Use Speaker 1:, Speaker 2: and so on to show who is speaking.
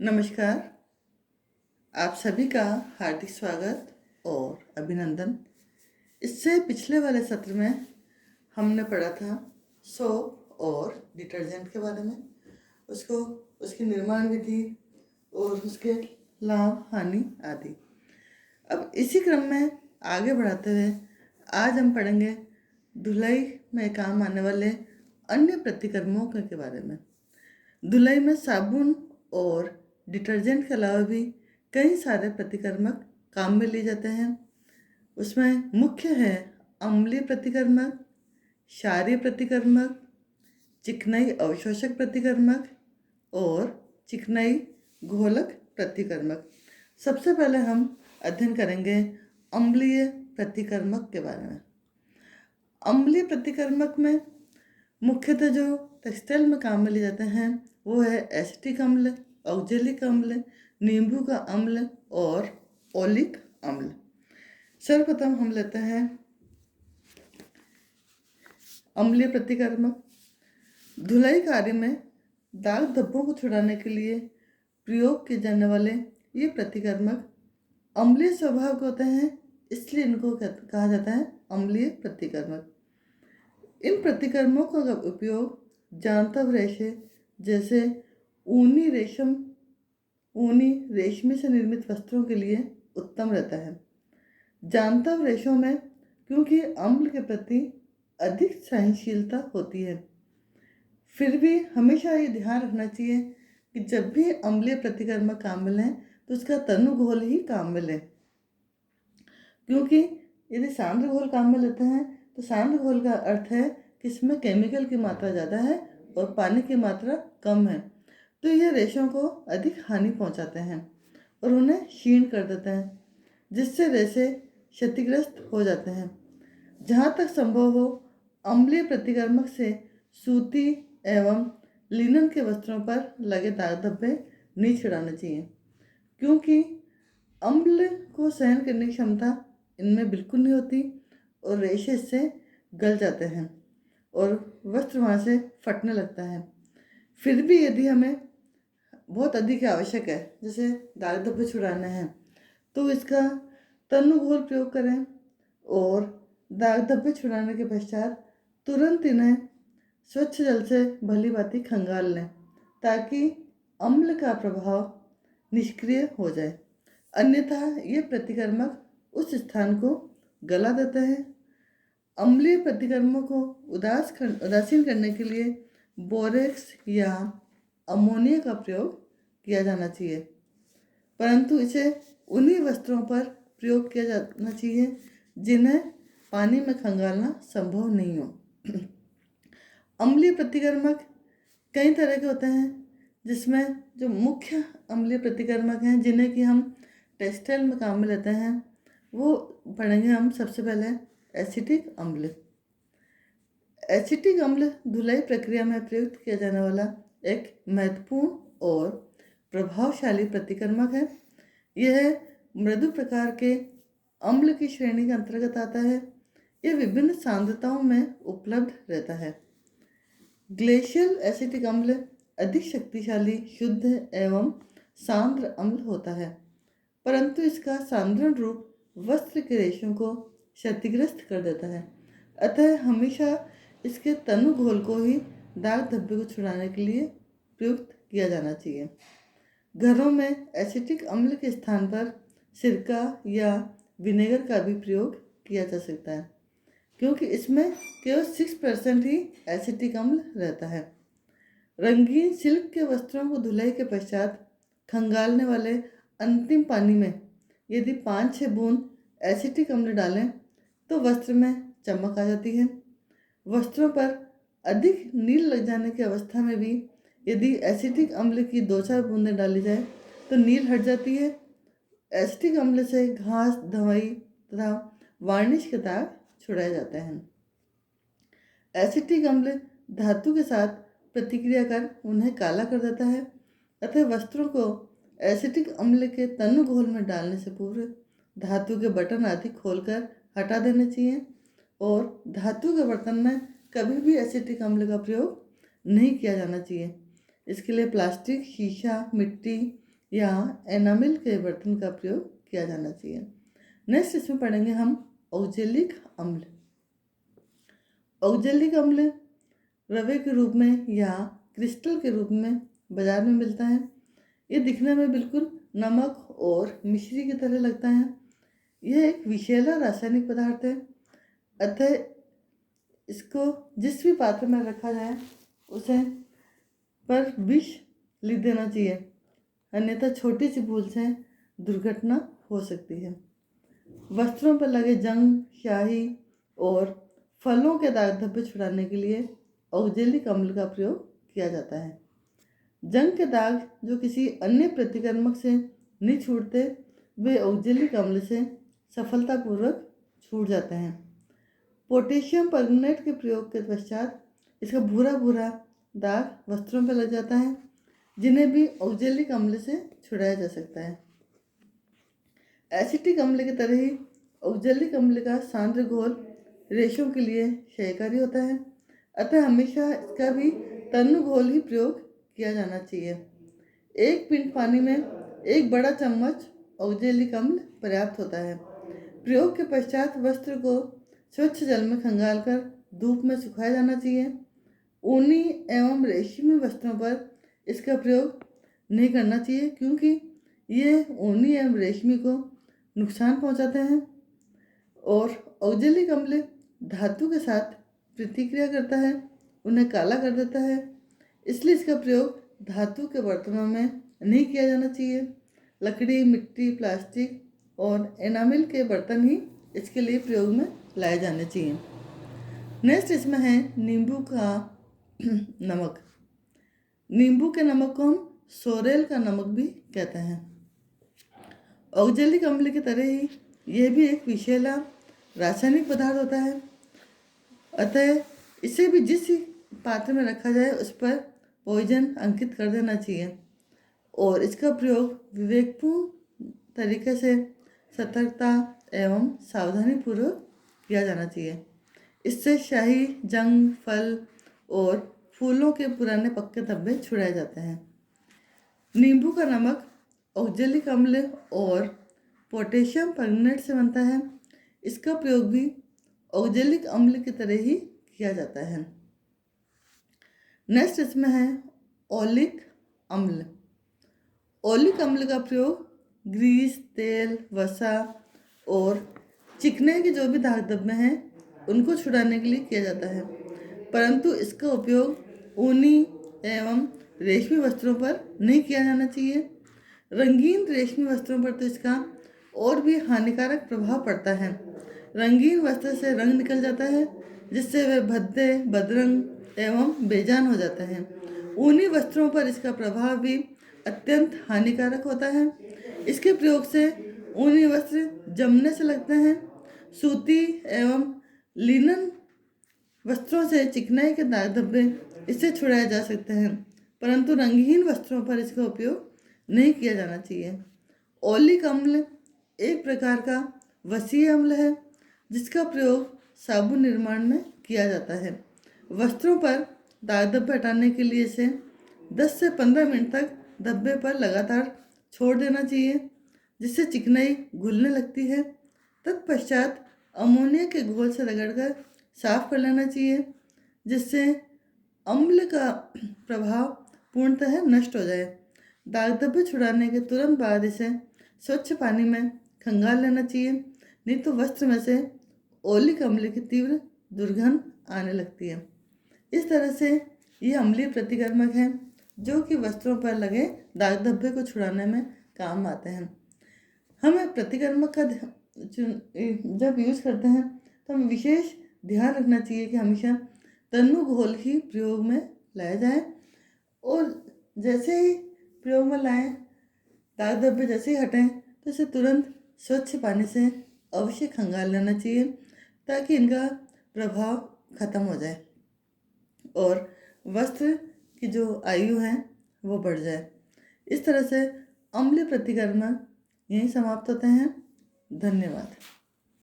Speaker 1: नमस्कार। आप सभी का हार्दिक स्वागत और अभिनंदन। इससे पिछले वाले सत्र में हमने पढ़ा था सोप और डिटर्जेंट के बारे में, उसको उसकी निर्माण विधि और उसके लाभ हानि आदि। अब इसी क्रम में आगे बढ़ाते हुए आज हम पढ़ेंगे धुलाई में काम आने वाले अन्य प्रतिक्रमों के बारे में। धुलाई में साबुन और डिटर्जेंट के अलावा भी कई सारे प्रतिक्रमक काम में लिए जाते हैं। उसमें मुख्य है अम्लीय प्रतिक्रमक, क्षारीय प्रतिक्रमक, चिकनाई अवशोषक प्रतिक्रमक और चिकनाई घोलक प्रतिक्रमक। सबसे पहले हम अध्ययन करेंगे अम्लीय प्रतिक्रमक के बारे में। अम्लीय प्रतिक्रमक में मुख्यतः जो टेक्सटाइल में काम में लिए जाते हैं वो है एसिटिक अम्ल, ऑक्जेलिक अम्ल, नींबू का अम्ल और ओलिक अम्ल। सर्वप्रथम हम लेते हैं अम्लीय प्रतिक्रमक। धुलाई कार्य में दाग धब्बों को छुड़ाने के लिए प्रयोग किए जाने वाले ये प्रतिक्रमक अम्लीय स्वभाव के होते हैं, इसलिए इनको कहा जाता है अम्लीय प्रतिक्रमक। इन प्रतिक्रमकों का उपयोग जांतव रेशे जैसे ऊनी रेशमी से निर्मित वस्त्रों के लिए उत्तम रहता है। जांतव रेशों में क्योंकि अम्ल के प्रति अधिक सहनशीलता होती है, फिर भी हमेशा ये ध्यान रखना चाहिए कि जब भी अम्लीय प्रतिक्रमक काम में लें तो उसका तनु घोल ही काम में लें, क्योंकि यदि सांद्र घोल काम में लेते हैं तो सांद्र घोल का अर्थ है कि इसमें केमिकल की मात्रा ज़्यादा है और पानी की मात्रा कम है, तो ये रेशों को अधिक हानि पहुंचाते हैं और उन्हें क्षीण कर देते हैं, जिससे रेशे क्षतिग्रस्त हो जाते हैं। जहाँ तक संभव हो अम्लीय प्रतिक्रमक से सूती एवं लिनन के वस्त्रों पर लगे दाग धब्बे नहीं छुड़ाने चाहिए, क्योंकि अम्ल को सहन करने की क्षमता इनमें बिल्कुल नहीं होती और रेशे इससे गल जाते हैं और वस्त्र वहाँ से फटने लगता है। फिर भी यदि हमें बहुत अधिक आवश्यक है, जैसे दाग धब्बे छुड़ाने हैं, तो इसका तनु घोल प्रयोग करें और दाग धब्बे छुड़ाने के पश्चात तुरंत इन्हें स्वच्छ जल से भली भांति खंगाल लें, ताकि अम्ल का प्रभाव निष्क्रिय हो जाए। अन्यथा ये प्रतिक्रमक उस स्थान को गला देते हैं। अम्लीय प्रतिक्रमों को उदासीन करने के लिए बोरेक्स या अमोनिया का प्रयोग किया जाना चाहिए, परंतु इसे उन्हीं वस्त्रों पर प्रयोग किया जाना चाहिए जिन्हें पानी में खंगालना संभव नहीं हो। अम्लीय प्रतिक्रमक कई तरह के होते हैं, जिसमें जो मुख्य अम्लीय प्रतिक्रमक हैं जिन्हें कि हम टेक्सटाइल में काम में लेते हैं वो पढ़ेंगे हम। सबसे पहले एसिटिक अम्ल। एसिटिक अम्ल धुलाई प्रक्रिया में प्रयुक्त किया जाने वाला एक महत्वपूर्ण और प्रभावशाली प्रतिक्रमक है। यह मृदु प्रकार के अम्ल की श्रेणी के अंतर्गत आता है। यह विभिन्न सांद्रताओं में उपलब्ध रहता है। ग्लेशियल एसिटिक अम्ल अधिक शक्तिशाली, शुद्ध एवं सांद्र अम्ल होता है, परंतु इसका सांद्रण रूप वस्त्र के रेशों को क्षतिग्रस्त कर देता है। अतः हमेशा इसके तनु घोल को ही दाग धब्बे को छुड़ाने के लिए प्रयुक्त किया जाना चाहिए। घरों में एसिटिक अम्ल के स्थान पर सिरका या विनेगर का भी प्रयोग किया जा सकता है, क्योंकि इसमें केवल 6% ही एसिटिक अम्ल रहता है। रंगीन सिल्क के वस्त्रों को धुलाई के पश्चात खंगालने वाले अंतिम पानी में यदि 5-6 बूंद एसिटिक अम्ल डालें तो वस्त्र में चमक आ जाती है। वस्त्रों पर अधिक नील लग जाने की अवस्था में भी यदि एसिटिक अम्ल की 2-4 बूंदें डाली जाए तो नील हट जाती है। एसिटिक अम्ल से घास, धवाई तथा वार्निश के दाग छुड़ाए जाते हैं। एसिटिक अम्ल धातु के साथ प्रतिक्रिया कर उन्हें काला कर देता है, अतः वस्त्रों को एसिटिक अम्ल के तनु घोल में डालने से पूर्व धातु के बटन आदि खोलकर हटा देने चाहिए और धातु के बर्तन में कभी भी एसिटिक अम्ल का प्रयोग नहीं किया जाना चाहिए। इसके लिए प्लास्टिक, शीशा, मिट्टी या एनामिल के बर्तन का प्रयोग किया जाना चाहिए। नेक्स्ट इसमें पढ़ेंगे हम औद्योगिक अम्ल। औद्योगिक अम्ल रवे के रूप में या क्रिस्टल के रूप में बाजार में मिलता है। ये दिखने में बिल्कुल नमक और मिश्री की तरह लगता है। यह एक विषैला रासायनिक पदार्थ है, अतः इसको जिस भी पात्र में रखा जाए उसे पर विष लिख देना चाहिए, अन्यथा छोटी सी भूल से दुर्घटना हो सकती है। वस्त्रों पर लगे जंग, स्याही और फलों के दाग धब्बे छुड़ाने के लिए औद्योगिक अम्ल का प्रयोग किया जाता है। जंग के दाग जो किसी अन्य प्रतिकर्मक से नहीं छूटते, वे औद्योगिक अम्ल से सफलतापूर्वक छूट जाते हैं। पोटेशियम परमंगनेट के प्रयोग के पश्चात इसका भूरा भूरा दाग वस्त्रों पर लग जाता है, जिन्हें भी औद्योगिक अम्ल से छुड़ाया जा सकता है। एसिटिक अम्ल की तरह ही औद्योगिक अम्ल का सांद्र घोल रेशों के लिए क्षयकारी होता है, अतः हमेशा इसका भी तनु घोल ही प्रयोग किया जाना चाहिए। 1 पिंड पानी में 1 बड़ा चम्मच औद्योगिक अम्ल पर्याप्त होता है। प्रयोग के पश्चात वस्त्र को स्वच्छ जल में खंगालकर धूप में सुखाया जाना चाहिए। ऊनी एवं रेशमी वस्त्रों पर इसका प्रयोग नहीं करना चाहिए, क्योंकि ये ऊनी एवं रेशमी को नुकसान पहुंचाते हैं और औद्योगिक अम्ल धातु के साथ प्रतिक्रिया करता है, उन्हें काला कर देता है। इसलिए इसका प्रयोग धातु के बर्तनों में नहीं किया जाना चाहिए। लकड़ी, मिट्टी, प्लास्टिक और एनामिल के बर्तन ही इसके लिए प्रयोग में लाए जाने चाहिए। नेक्स्ट इसमें है नींबू का नमक। नींबू के नमक को हम सोरेल का नमक भी कहते हैं। औद्योगिक अम्ल की तरह ही यह भी एक विषैला रासायनिक पदार्थ होता है, अतः इसे भी जिस पात्र में रखा जाए उस पर पॉइजन अंकित कर देना चाहिए और इसका प्रयोग विवेकपूर्ण तरीके से सतर्कता एवं सावधानी पूर्वक किया जाना चाहिए। इससे शाही, जंग, फल और फूलों के पुराने पक्के धब्बे छुड़ाए जाते हैं। नींबू का नमक औद्योगिक अम्ल और पोटेशियम परमंगनेट से बनता है। इसका प्रयोग भी औद्योगिक अम्ल की तरह ही किया जाता है। नेक्स्ट इसमें है ओलिक अम्ल। ओलिक अम्ल का प्रयोग ग्रीस, तेल, वसा और चिकने के जो भी दाग धब्बे हैं उनको छुड़ाने के लिए किया जाता है, परंतु इसका उपयोग ऊनी एवं रेशमी वस्त्रों पर नहीं किया जाना चाहिए। रंगीन रेशमी वस्त्रों पर तो इसका और भी हानिकारक प्रभाव पड़ता है। रंगीन वस्त्र से रंग निकल जाता है, जिससे वे भद्दे, बदरंग एवं बेजान हो जाते हैं। ऊनी वस्त्रों पर इसका प्रभाव भी अत्यंत हानिकारक होता है। इसके प्रयोग से ऊनी वस्त्र जमने से लगते हैं। सूती एवं लिनन वस्त्रों से चिकनाई के दाग धब्बे इससे छुड़ाए जा सकते हैं, परंतु रंगहीन वस्त्रों पर इसका उपयोग नहीं किया जाना चाहिए। ओलिक अम्ल एक प्रकार का वसीय अम्ल है, जिसका प्रयोग साबुन निर्माण में किया जाता है। वस्त्रों पर दाग धब्बे हटाने के लिए इसे 10 से 15 मिनट तक धब्बे पर लगातार छोड़ देना चाहिए, जिससे चिकनाई घुलने लगती है। तत्पश्चात अमोनिया के घोल से रगड़कर साफ कर लेना चाहिए, जिससे अम्ल का प्रभाव पूर्णतः नष्ट हो जाए। दाग धब्बे छुड़ाने के तुरंत बाद इसे स्वच्छ पानी में खंगाल लेना चाहिए, नहीं तो वस्त्र में से ओलिक अम्ल की तीव्र दुर्गंध आने लगती है। इस तरह से ये अम्लीय प्रतिकर्मक हैं जो कि वस्त्रों पर लगे दाग धब्बे को छुड़ाने में काम आते हैं। हमें प्रतिकर्मक का जब यूज़ करते हैं तो हमें विशेष ध्यान रखना चाहिए कि हमेशा तनु घोल ही प्रयोग में लाया जाए और जैसे ही प्रयोग में लाएं, दाग धब्बे जैसे ही हटें तो इसे तुरंत स्वच्छ पानी से अवश्य खंगाल लेना चाहिए, ताकि इनका प्रभाव खत्म हो जाए और वस्त्र की जो आयु है वो बढ़ जाए। इस तरह से अम्लीय प्रतिकर्मक यहीं समाप्त होते हैं। धन्यवाद।